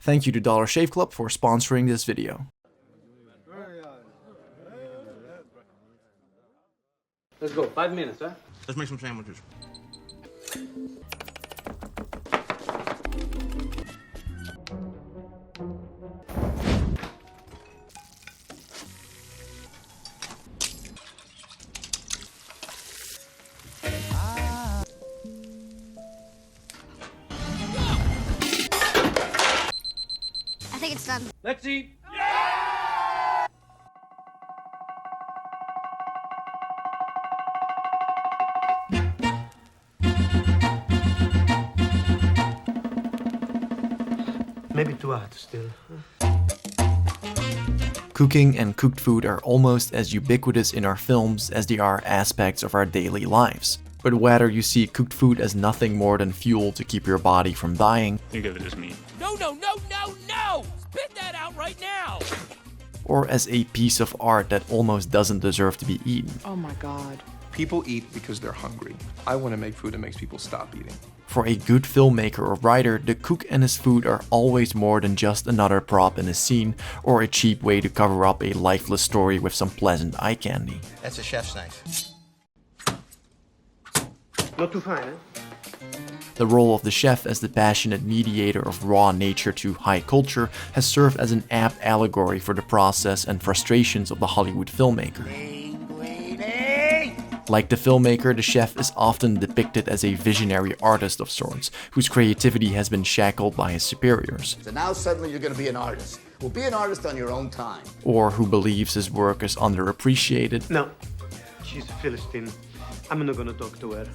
Thank you to Dollar Shave Club for sponsoring this video. Let's go, 5 minutes, huh? Let's make some sandwiches. I think it's done. Let's eat. Maybe too hot still. Cooking and cooked food are almost as ubiquitous in our films as they are aspects of our daily lives. But whether you see cooked food as nothing more than fuel to keep your body from dying, You give it as meat. No! Spit that out right now! or as a piece of art that almost doesn't deserve to be eaten. Oh my god. People eat because they're hungry. I want to make food that makes people stop eating. For a good filmmaker or writer, the cook and his food are always more than just another prop in a scene or a cheap way to cover up a lifeless story with some pleasant eye candy. That's a chef's knife. Not too fine, eh? The role of the chef as the passionate mediator of raw nature to high culture has served as an apt allegory for the process and frustrations of the Hollywood filmmaker. Like the filmmaker, the chef is often depicted as a visionary artist of sorts, whose creativity has been shackled by his superiors, So now suddenly you're going to be an artist. Well, be an artist on your own time. or who believes his work is underappreciated, No. She's a Philistine. I'm not gonna talk to her.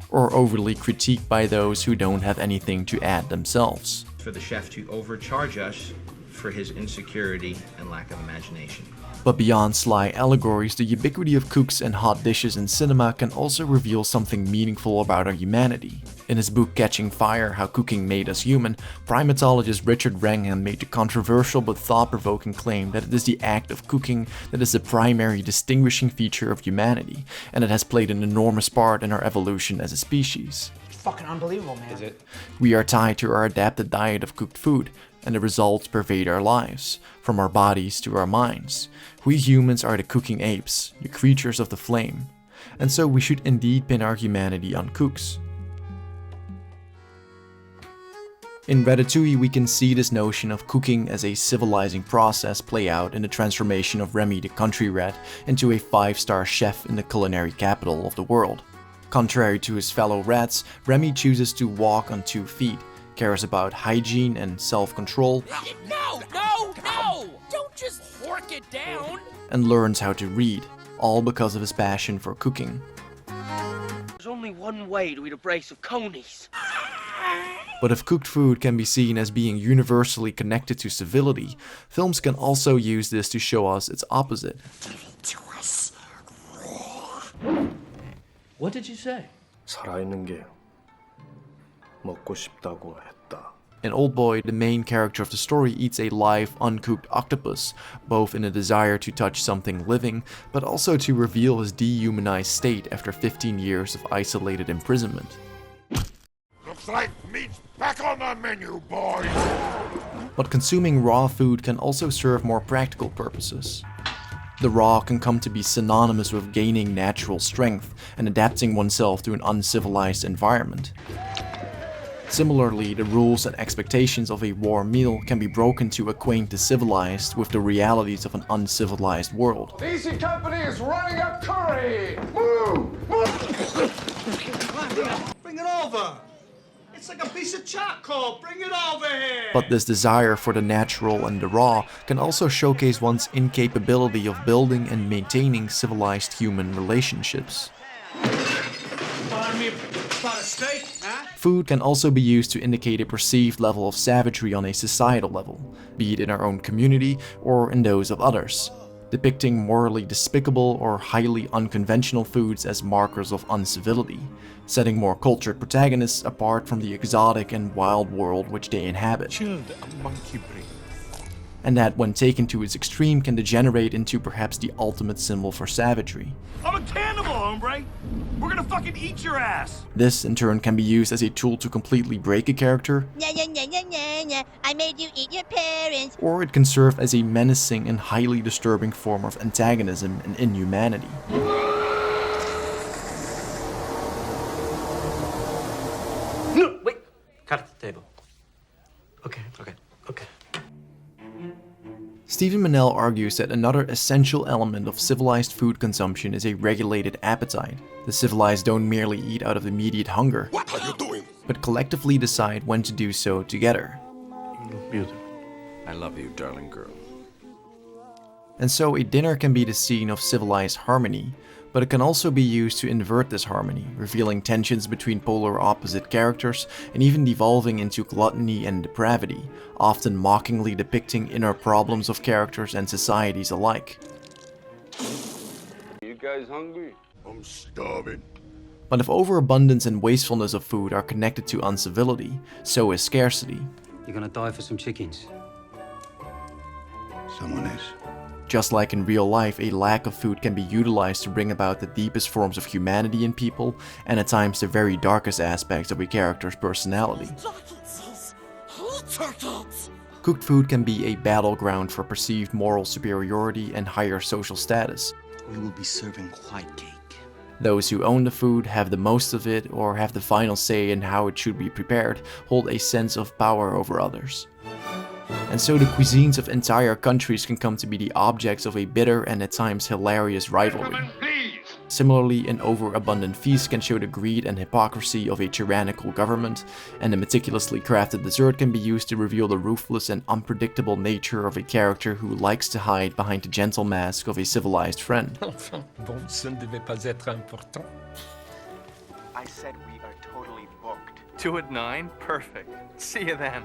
or overly critiqued by those who don't have anything to add themselves. For the chef to overcharge us for his insecurity and lack of imagination. But beyond sly allegories, the ubiquity of cooks and hot dishes in cinema can also reveal something meaningful about our humanity. In his book Catching Fire: How Cooking Made Us Human, primatologist Richard Wrangham made the controversial but thought-provoking claim that it is the act of cooking that is the primary distinguishing feature of humanity, and it has played an enormous part in our evolution as a species. It's fucking unbelievable, man. Is it? We are tied to our adapted diet of cooked food, and the results pervade our lives, from our bodies to our minds. We humans are the cooking apes, the creatures of the flame, and so we should indeed pin our humanity on cooks. In Ratatouille, we can see this notion of cooking as a civilizing process play out in the transformation of Remy the country rat into a 5-star chef in the culinary capital of the world. Contrary to his fellow rats, Remy chooses to walk on 2 feet, cares about hygiene and self-control, No! Don't just fork it down! and learns how to read, all because of his passion for cooking. There's only one way to eat a brace of conies. But if cooked food can be seen as being universally connected to civility, films can also use this to show us its opposite. What did you say? 살아있는 게 먹고 싶다고 했다. In Oldboy, the main character of the story eats a live, uncooked octopus, both in a desire to touch something living, but also to reveal his dehumanized state after 15 years of isolated imprisonment. Looks like meat's back on the menu, boys! But consuming raw food can also serve more practical purposes. The raw can come to be synonymous with gaining natural strength and adapting oneself to an uncivilized environment. Similarly, the rules and expectations of a warm meal can be broken to acquaint the civilized with the realities of an uncivilized world. Easy Company is running a curry! Move! Bring it over! It's like a piece of charcoal! Bring it over here! But this desire for the natural and the raw can also showcase one's incapability of building and maintaining civilized human relationships. About a steak, huh? Food can also be used to indicate a perceived level of savagery on a societal level, be it in our own community or in those of others, depicting morally despicable or highly unconventional foods as markers of uncivility, setting more cultured protagonists apart from the exotic and wild world which they inhabit. Chilled a monkey brain. And that when taken to its extreme can degenerate into perhaps the ultimate symbol for savagery. I'm a cannibal! hombre. We're gonna fucking eat your ass. This, in turn, can be used as a tool to completely break a character, I made you eat your parents. or it can serve as a menacing and highly disturbing form of antagonism and inhumanity. No, wait. Cut at the table. Okay. Stephen Manell argues that another essential element of civilized food consumption is a regulated appetite. The civilized don't merely eat out of immediate hunger, What are you doing? but collectively decide when to do so together. Beautiful. I love you, darling girl. And so a dinner can be the scene of civilized harmony, but it can also be used to invert this harmony, revealing tensions between polar opposite characters and even devolving into gluttony and depravity, often mockingly depicting inner problems of characters and societies alike. You guys hungry? I'm starving. But if overabundance and wastefulness of food are connected to uncivility, so is scarcity. You're gonna die for some chickens. Someone is. Just like in real life, a lack of food can be utilized to bring about the deepest forms of humanity in people, and at times the very darkest aspects of a character's personality. Cooked food can be a battleground for perceived moral superiority and higher social status. We will be serving white cake. Those who own the food, have the most of it, or have the final say in how it should be prepared, hold a sense of power over others. And so the cuisines of entire countries can come to be the objects of a bitter and at times hilarious rivalry. Similarly, an overabundant feast can show the greed and hypocrisy of a tyrannical government, and a meticulously crafted dessert can be used to reveal the ruthless and unpredictable nature of a character who likes to hide behind the gentle mask of a civilized friend. Enfin, bon, ce ne devait pas être important. I said we are totally booked. 2 at 9? Perfect. See you then.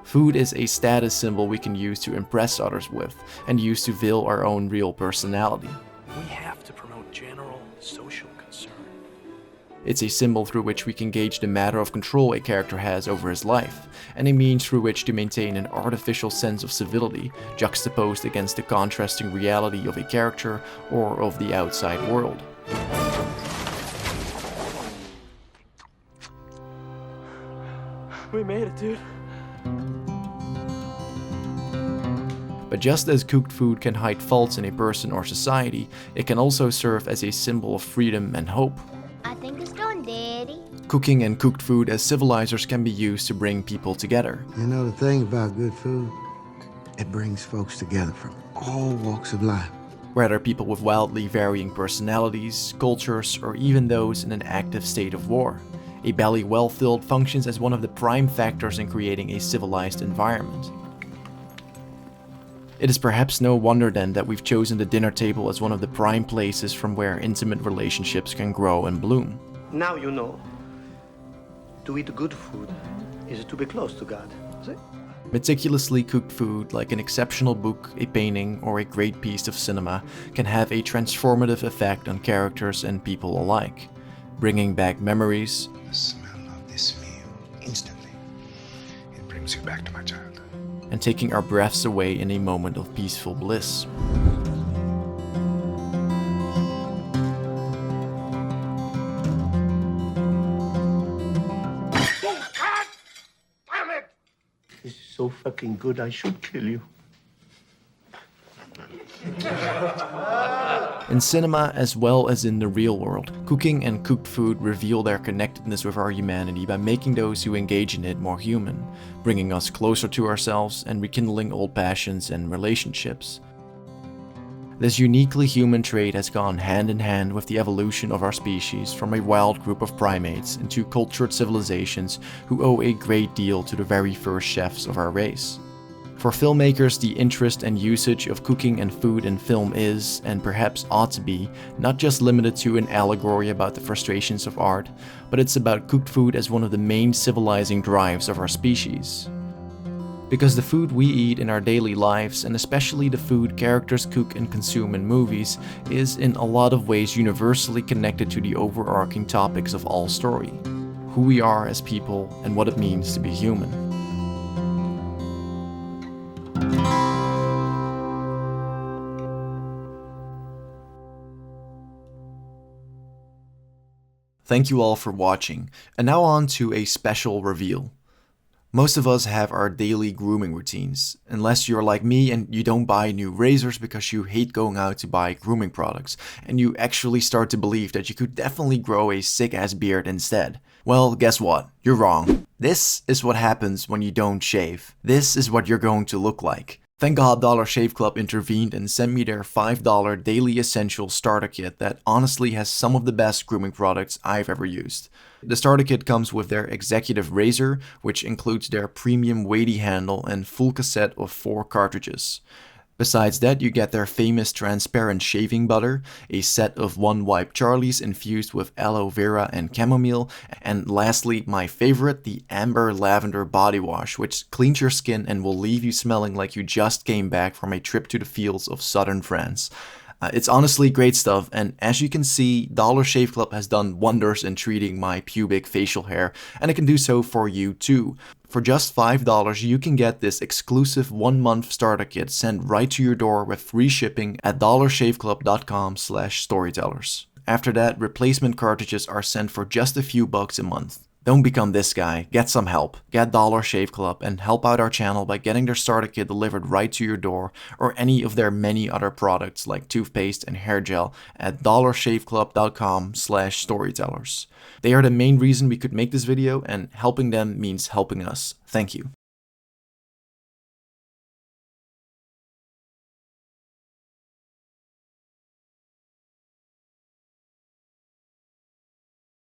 Food is a status symbol we can use to impress others with, and use to veil our own real personality. We have to promote general social concern. It's a symbol through which we can gauge the matter of control a character has over his life, and a means through which to maintain an artificial sense of civility juxtaposed against the contrasting reality of a character or of the outside world. We made it, dude. But just as cooked food can hide faults in a person or society, it can also serve as a symbol of freedom and hope. I think it's done, Daddy. Cooking and cooked food as civilizers can be used to bring people together. You know the thing about good food? It brings folks together from all walks of life. Whether people with wildly varying personalities, cultures, or even those in an active state of war. A belly well filled functions as one of the prime factors in creating a civilized environment. It is perhaps no wonder then that we've chosen the dinner table as one of the prime places from where intimate relationships can grow and bloom. Now you know. To eat good food is to be close to God. See? Meticulously cooked food, like an exceptional book, a painting, or a great piece of cinema, can have a transformative effect on characters and people alike, bringing back memories. The smell of this meal, instantly, it brings you back to my childhood. And taking our breaths away in a moment of peaceful bliss. Damn it! This is so fucking good, I should kill you. In cinema, as well as in the real world, cooking and cooked food reveal their connectedness with our humanity by making those who engage in it more human, bringing us closer to ourselves and rekindling old passions and relationships. This uniquely human trait has gone hand in hand with the evolution of our species from a wild group of primates into cultured civilizations who owe a great deal to the very first chefs of our race. For filmmakers, the interest and usage of cooking and food in film is, and perhaps ought to be, not just limited to an allegory about the frustrations of art, but it's about cooked food as one of the main civilizing drives of our species. Because the food we eat in our daily lives, and especially the food characters cook and consume in movies, is in a lot of ways universally connected to the overarching topics of all story: who we are as people and what it means to be human. Thank you all for watching, and now on to a special reveal. Most of us have our daily grooming routines, unless you're like me and you don't buy new razors because you hate going out to buy grooming products, and you actually start to believe that you could definitely grow a sick-ass beard instead. Well, guess what? You're wrong. This is what happens when you don't shave. This is what you're going to look like. Thank God Dollar Shave Club intervened and sent me their $5 Daily Essentials starter kit that honestly has some of the best grooming products I've ever used. The starter kit comes with their executive razor, which includes their premium weighty handle and full cassette of 4 cartridges. Besides that, you get their famous transparent shaving butter, a set of 1 wipe Charlies infused with aloe vera and chamomile, and lastly, my favorite, the amber lavender body wash, which cleans your skin and will leave you smelling like you just came back from a trip to the fields of southern France. It's honestly great stuff, and as you can see, Dollar Shave Club has done wonders in treating my pubic facial hair, and it can do so for you too. For just $5, you can get this exclusive 1-month starter kit sent right to your door with free shipping at dollarshaveclub.com/storytellers. After that, replacement cartridges are sent for just a few bucks a month. Don't become this guy, get some help. Get Dollar Shave Club and help out our channel by getting their starter kit delivered right to your door, or any of their many other products like toothpaste and hair gel at dollarshaveclub.com/storytellers. They are the main reason we could make this video, and helping them means helping us. Thank you.